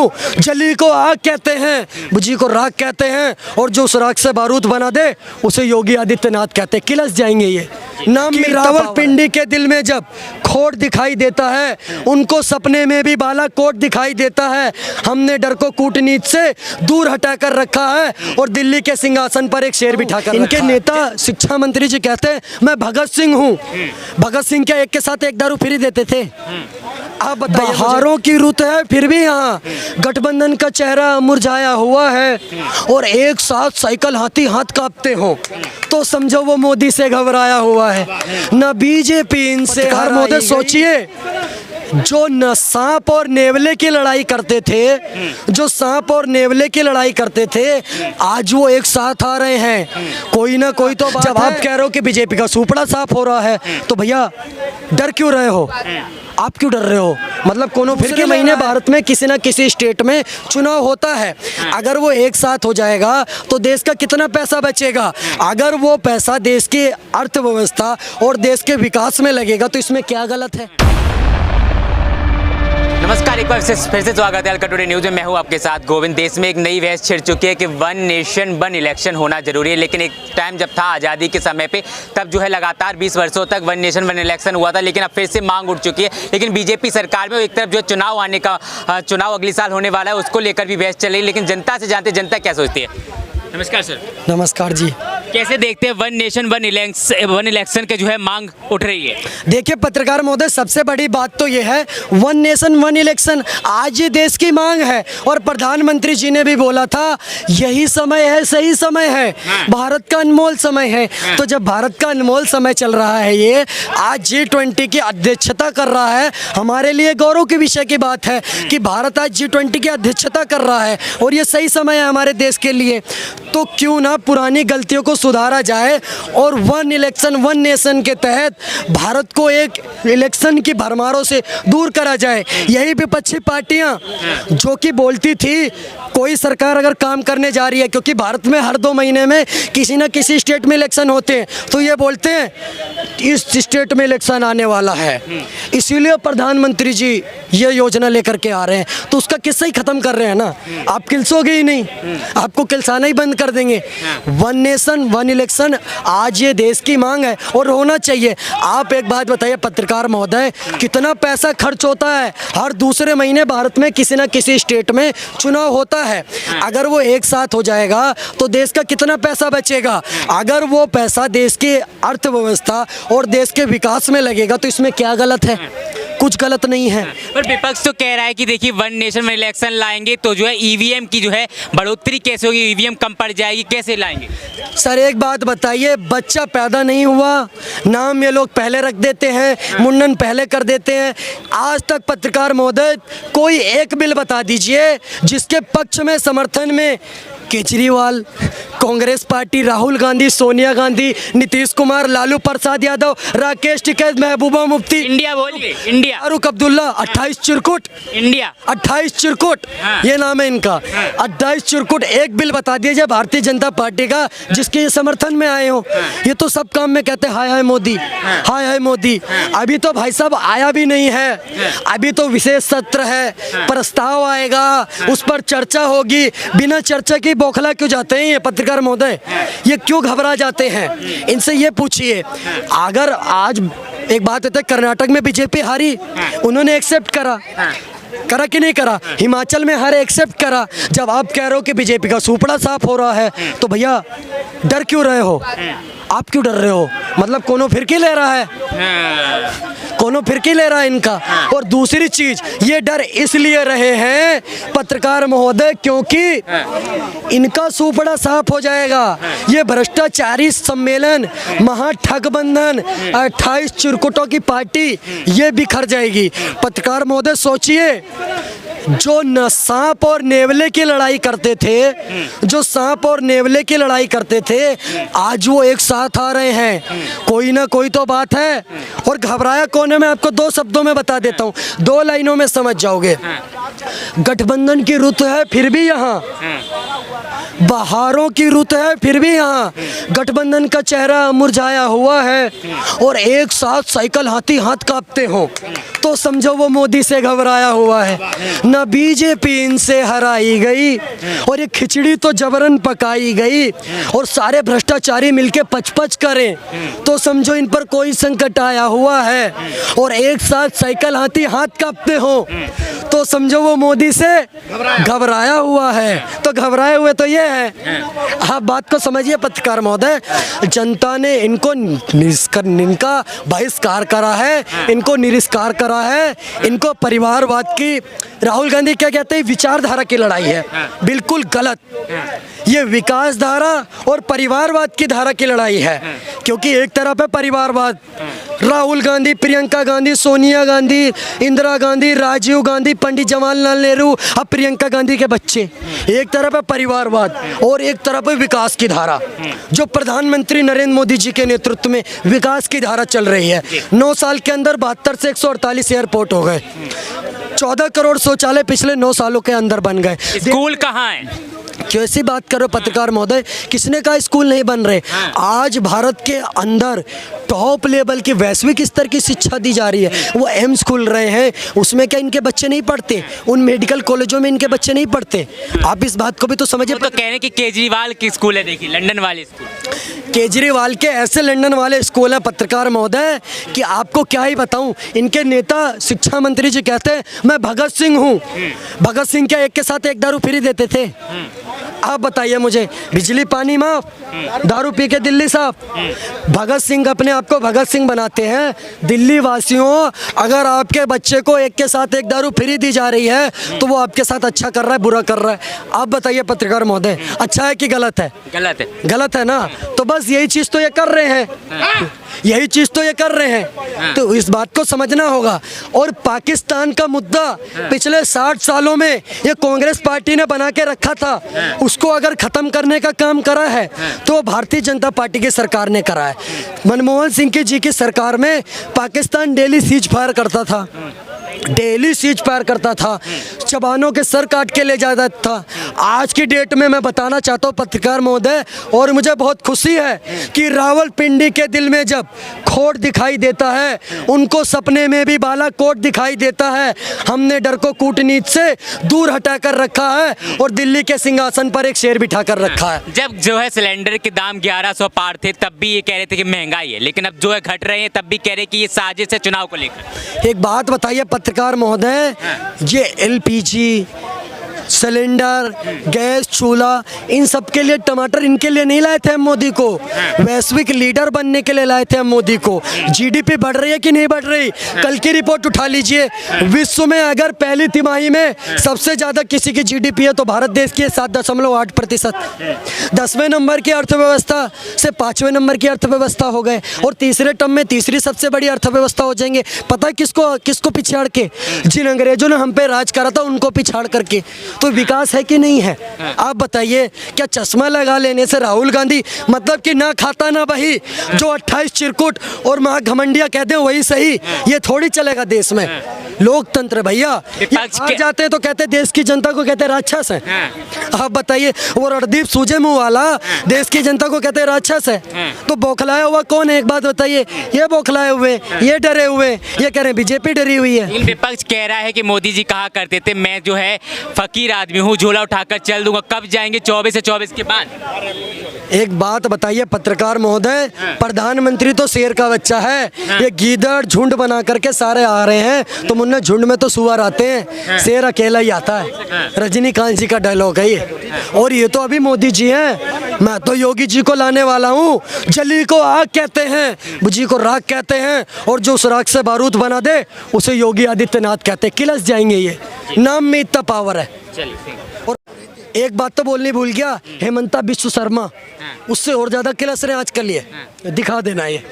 हूँ। जली को आग कहते हैं, बुझी को राख कहते हैं, और जो उस राख से बारूद बना दे उसे योगी आदित्यनाथ कहते हैं। किलस जाएंगे ये नाम। रावलपिंडी के दिल में जब खोट दिखाई देता है, उनको सपने में भी बालाकोट दिखाई देता है। हमने डर को कूटनीति से दूर हटाकर रखा है और दिल्ली के सिंहासन पर एक शेर बिठाकर। इनके नेता शिक्षा मंत्री जी कहते हैं मैं भगत सिंह हूँ। भगत सिंह क्या एक के साथ एक दारू फ्री देते थे? आप बताइए। बहारों की रुत है फिर भी यहाँ गठबंधन का चेहरा मुरझाया हुआ है, और एक साथ साइकिल हाथी हाथ कांपते हो तो समझो वो मोदी से घबराया हुआ है। न बीजेपी इनसे हर मोदी। सोचिए, जो न सांप और नेवले की लड़ाई करते थे, जो सांप और नेवले की लड़ाई करते थे, आज वो एक साथ आ रहे हैं। कोई ना कोई तो जब आप कह रहे हो कि बीजेपी का सुपड़ा साफ हो रहा है, तो भैया डर क्यों रहे हो? आप क्यों डर रहे हो? मतलब कोनो फिर के महीने भारत में किसी ना किसी स्टेट में चुनाव होता है। अगर वो एक साथ हो जाएगा तो देश का कितना पैसा बचेगा? अगर वो पैसा देश की अर्थव्यवस्था और देश के विकास में लगेगा तो इसमें क्या गलत है? नमस्कार, एक बार फिर से स्वागत है अलका टुडे न्यूज़ में। मैं हूं आपके साथ गोविंद। देश में एक नई बहस छिड़ चुकी है कि वन नेशन वन इलेक्शन होना जरूरी है, लेकिन एक टाइम जब था आज़ादी के समय पे, तब जो है लगातार 20 वर्षों तक वन नेशन वन इलेक्शन हुआ था, लेकिन अब फिर से मांग उठ चुकी है। लेकिन बीजेपी सरकार में एक तरफ जो चुनाव आने का चुनाव अगले साल होने वाला है, उसको लेकर भी बहस चल रही है, लेकिन जनता से जानते जनता क्या सोचती है। नमस्कार सर। नमस्कार जी। कैसे देखते हैं वन नेशन वन इलेक्शन के जो है मांग उठ रही है? देखिए पत्रकार महोदय, सबसे बड़ी बात तो ये है वन नेशन वन इलेक्शन आज ये देश की मांग है, और प्रधानमंत्री जी ने भी बोला था यही समय है, सही समय है। भारत का अनमोल समय है। तो जब भारत का अनमोल समय चल रहा है, ये आज G20 की अध्यक्षता कर रहा है, हमारे लिए गौरव के विषय की बात है कि भारत आज G20 की अध्यक्षता कर रहा है, और ये सही समय है हमारे देश के लिए। तो क्यों ना पुरानी गलतियों को सुधारा जाए और वन इलेक्शन वन नेशन के तहत भारत को एक इलेक्शन की भरमारों से दूर करा जाए। यही विपक्षी पार्टियां जो कि बोलती थी कोई सरकार अगर काम करने जा रही है, क्योंकि भारत में हर 2 महीने में किसी न किसी स्टेट में इलेक्शन होते हैं, तो ये बोलते हैं इस स्टेट में इलेक्शन आने वाला है, इसीलिए प्रधानमंत्री जी ये योजना लेकर के आ रहे हैं। तो उसका किस्सा ही खत्म कर रहे हैं ना। आप किलसोगे ही नहीं, आपको किलसाना ही बंद कर देंगे। वन नेशन वन इलेक्शन आज ये देश की मांग है और होना चाहिए। आप एक बात बताइए पत्रकार महोदय, कितना पैसा खर्च होता है हर दूसरे महीने भारत में किसी न किसी स्टेट में चुनाव होता है। अगर वो एक साथ हो जाएगा तो देश का कितना पैसा बचेगा? अगर वो पैसा देश की अर्थव्यवस्था और देश के विकास में लगेगा तो इसमें क्या गलत है? कुछ गलत नहीं है। पर विपक्ष तो कह रहा है कि देखिए वन नेशन वन इलेक्शन लाएंगे तो जो है ईवीएम की जो है बढ़ोतरी कैसे होगी, ईवीएम कम पड़ जाएगी, कैसे लाएंगे? सर एक बात बताइए, बच्चा पैदा नहीं हुआ, नाम ये लोग पहले रख देते हैं, मुंडन पहले कर देते हैं। आज तक पत्रकार महोदय कोई एक बिल बता दीजिए जिसके पक्ष में समर्थन में केजरीवाल, कांग्रेस पार्टी, राहुल गांधी, सोनिया गांधी, नीतीश कुमार, लालू प्रसाद यादव, राकेश टिकैत, महबूबा मुफ्ती, इंडिया बोलिए, इंडिया, फारूक अब्दुल्ला, 28 चिरकुट, इंडिया 28 चिरकुट, ये नाम है इनका। 28 चिरकुट एक बिल बता दीजिए भारतीय जनता पार्टी का जिसके ये समर्थन में आए हो। ये तो सब काम में कहते हैं हाय हाय मोदी, हाय हाय मोदी। अभी तो भाई साहब आया भी नहीं है, अभी तो विशेष सत्र है, प्रस्ताव आएगा, उस पर चर्चा होगी। बिना चर्चा की बौखला क्यों जाते हैं ये पत्रकार महोदय? ये क्यों घबरा जाते हैं? इनसे ये पूछिए। अगर आज एक बात होता है, कर्नाटक में बीजेपी हारी, उन्होंने एक्सेप्ट करा कि नहीं करा? हिमाचल में हर एक्सेप्ट करा। जब आप कह रहे हो कि बीजेपी का सुपड़ा साफ हो रहा है, तो भैया डर क्यों रहे हो? आप क्यों डर रहे हो? मतलब कोनो फिरकी ले रहा है, कोनो फिरकी ले रहा है इनका। और दूसरी चीज, ये डर इसलिए रहे हैं पत्रकार महोदय क्योंकि इनका सुपड़ा साफ हो जाएगा। ये भ्रष्टाचारी सम्मेलन, महाठगबंधन, 28 चिरकुटों की पार्टी, ये बिखर जाएगी। पत्रकार महोदय सोचिए, जो न सांप और नेवले की लड़ाई करते थे, जो सांप और नेवले की लड़ाई करते थे, आज वो एक साथ आ रहे हैं। कोई ना कोई तो बात है। और घबराया कौन है, मैं आपको 2 शब्दों में बता देता हूँ, 2 लाइनों में समझ जाओगे। गठबंधन की रुत है फिर भी यहाँ बहारों की रुत है, फिर भी यहाँ गठबंधन का चेहरा मुरझाया हुआ है और एक साथ साइकिल हाथी हाथ कांपते हो तो समझो वो मोदी से घबराया हुआ है। न बीजेपी इनसे हराई गई और ये खिचड़ी तो जबरन पकाई गई और सारे भ्रष्टाचारी मिलके पच करें तो समझो इन पर कोई संकट आया हुआ है और एक साथ साइकिल हाथी हाथ कांपते हो तो समझो वो मोदी से घबराया हुआ है। तो घबराए हुए तो ये है। आप बात को समझिए पत्रकार महोदय, जनता ने इनको इनका बहिष्कार करा है, इनको निरस्कार करा है, इनको परिवारवाद की, राहुल गांधी क्या कहते हैं, विचारधारा की लड़ाई है, बिल्कुल गलत। ये विकास धारा और परिवारवाद की धारा की लड़ाई है, क्योंकि एक तरफ है परिवारवाद, राहुल गांधी, प्रियंका गांधी, सोनिया गांधी, इंदिरा गांधी, राजीव गांधी, पंडित जवाहरलाल नेहरू, अब प्रियंका गांधी के बच्चे, एक तरफ है परिवारवाद और एक तरफ है विकास की धारा, जो प्रधानमंत्री नरेंद्र मोदी जी के नेतृत्व में विकास की धारा चल रही है। 9 साल के अंदर 72 से 148 एयरपोर्ट हो गए, 14 करोड़ शौचालय पिछले 9 सालों के अंदर बन गए। स्कूल कहाँ है? कैसी बात करो पत्रकार महोदय, किसने कहा स्कूल नहीं बन रहे? आज भारत के अंदर टॉप लेवल की वैश्विक स्तर की शिक्षा दी जा रही है। वो एम्स खुल रहे हैं, उसमें क्या इनके बच्चे नहीं पढ़ते? उन मेडिकल कॉलेजों में इनके बच्चे नहीं पढ़ते? आप इस बात को भी तो समझिए। तो कह रहे हैं कि केजरीवाल की स्कूल है, देखिए लंदन वाले स्कूल। केजरीवाल के ऐसे लंदन वाले स्कूल हैं पत्रकार महोदय कि आपको क्या ही बताऊं। इनके नेता शिक्षा मंत्री जी कहते हैं मैं भगत सिंह हूं। भगत सिंह क्या एक के साथ एक दारू फ्री देते थे? आप बताइए मुझे, बिजली पानी माफ, दारू पी के दिल्ली साफ। भगत सिंह अपने आप को भगत सिंह बनाते हैं। दिल्ली वासियों, अगर आपके बच्चे को एक के साथ एक दारू फ्री दी जा रही है तो वो आपके साथ अच्छा कर रहा है, बुरा कर रहा है? आप बताइए पत्रकार महोदय, अच्छा है कि गलत है? गलत है। गलत है ना? तो बस यही चीज तो ये कर रहे हैं, यही चीज तो ये कर रहे हैं, तो इस बात को समझना होगा। और पाकिस्तान का मुद्दा पिछले 60 सालों में ये कांग्रेस पार्टी ने बना के रखा था, उसको अगर खत्म करने का काम करा है तो भारतीय जनता पार्टी की सरकार ने करा है। मनमोहन सिंह जी की सरकार में पाकिस्तान डेली सीज फायर करता था, डेली सीज फायर करता था, जवानों के सर काट के ले जाता था। आज की डेट में मैं बताना चाहता हूँ पत्रकार महोदय, और मुझे बहुत खुशी है कि रावलपिंडी के दिल में जब खोट दिखाई देता है, उनको सपने में भी बालाकोट दिखाई देता है। हमने डर को कूटनीति से दूर हटा कर रखा है और दिल्ली के सिंहासन पर एक शेर बिठा कर रखा है। जब जो है सिलेंडर के दाम 1100 पार थे तब भी ये कह रहे थे कि महंगाई है, लेकिन अब जो है घट रहे हैं तब भी कह रहे कि ये साजिश है चुनाव को लेकर। एक बात बताइए पत्रकार महोदय, ये एलपीजी सिलेंडर, गैस चूल्हा, इन सब के लिए टमाटर इनके लिए नहीं लाए थे हम मोदी को, वैश्विक लीडर बनने के लिए लाए थे हम मोदी को। जीडीपी बढ़ रही है कि नहीं बढ़ रही? कल की रिपोर्ट उठा लीजिए, विश्व में अगर पहली तिमाही में सबसे ज्यादा किसी की जीडीपी है तो भारत देश की 7.8%। 10वें नंबर की अर्थव्यवस्था से 5वें नंबर की अर्थव्यवस्था हो गए और तीसरे टर्म में तीसरी सबसे बड़ी अर्थव्यवस्था हो जाएंगे। पता है किसको पिछाड़ के? जिन अंग्रेजों ने हम पे राज करा था उनको पिछाड़ करके। तो विकास है कि नहीं है? आप बताइए, क्या चश्मा लगा लेने से राहुल गांधी मतलब कि ना खाता ना बही, जो 28 चिरकुट और महाघमंडिया कहते हैं वही सही, ये थोड़ी चलेगा देश में? लोकतंत्र भैया, आ जाते हैं तो कहते हैं देश की जनता को कहते हैं राक्षस है। आप बताइए, वो रणदीप सूजे मुंह वाला देश की जनता को कहते हैं राक्षस है, तो बौखलाया हुआ कौन है? एक बात बताइए, ये बौखलाए हुए, ये डरे हुए, ये कह रहे हैं बीजेपी डरी हुई है। विपक्ष कह रहा है कि मोदी जी कहा करते थे मैं जो है फकीर आदमी हूँ, झोला उठाकर चल दूंगा। कब जाएंगे 24 से 24 के बाद? एक बात बताइए पत्रकार महोदय, प्रधानमंत्री तो शेर का बच्चा है, ये गीदड़ झुंड बना करके सारे आ रहे हैं, तो मुन्ने झुंड में तो सुअर आते हैं, शेर अकेला ही आता है। रजनीकांत जी का डायलॉग है ये। और ये तो अभी मोदी जी हैं, मैं तो योगी जी को लाने वाला हूँ। जली को आग कहते हैं, बुझी को राख कहते हैं, और जो उस राख से बारूद बना दे उसे योगी आदित्यनाथ कहते हैं। किलस जाएंगे ये, नाम में इतना पावर है। और एक बात तो बोलनी भूल गया, हेमंता बिश्व शर्मा उससे और ज्यादा किलस रहे आजकल, ये दिखा देना ये।